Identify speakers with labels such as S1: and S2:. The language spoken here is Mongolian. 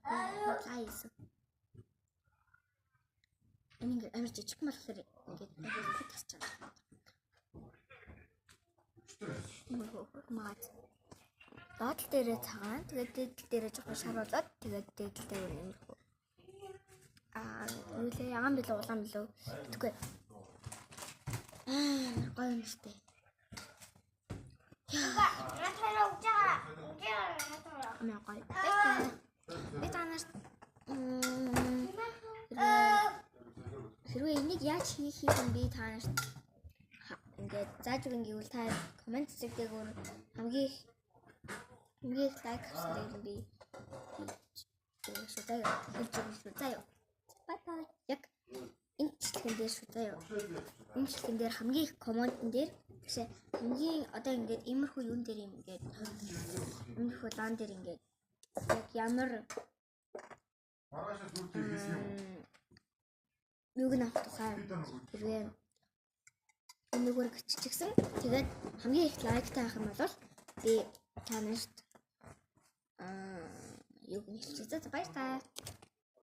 S1: Лайс. Энийг амар жижиг болохоор ингээд тагч чана. Маад. Баатал дээрээ цагаан. Тэгээд дээдл дээрээ жоохон шаруулаад тэгээд дээдл дээр иймэрхүү. Үлээ ягаан билүү улаан билүү. Тэггүй. Гоё юм штэ.
S2: Натараа уужаа.
S1: Амаа гоё. Би танаас хэрвээ энийг яаж хийх юм би танаас ингээд зааж өгөн гэвэл та комент зэгдээгүүр хамгийн их лайк авсан би шүтээ хэлж өгөх заяа. Бай. Яг энэ чиглэн дээр шүтээ. Энэ чиглэн дээр хамгийн их комментэн дээр тэгшээ хамгийн одоо ингээд иймэрхүү юун дээр юм ингээд иймэрхүү даан дээр ингээд яг ямар юуг нь авах тухай хэрвээ өнөөгөр гिचчихсэн. Тэгээд хамгийн их лайктай авах юм бол би танаас юуг нь хэлчихээ. За баярлалаа.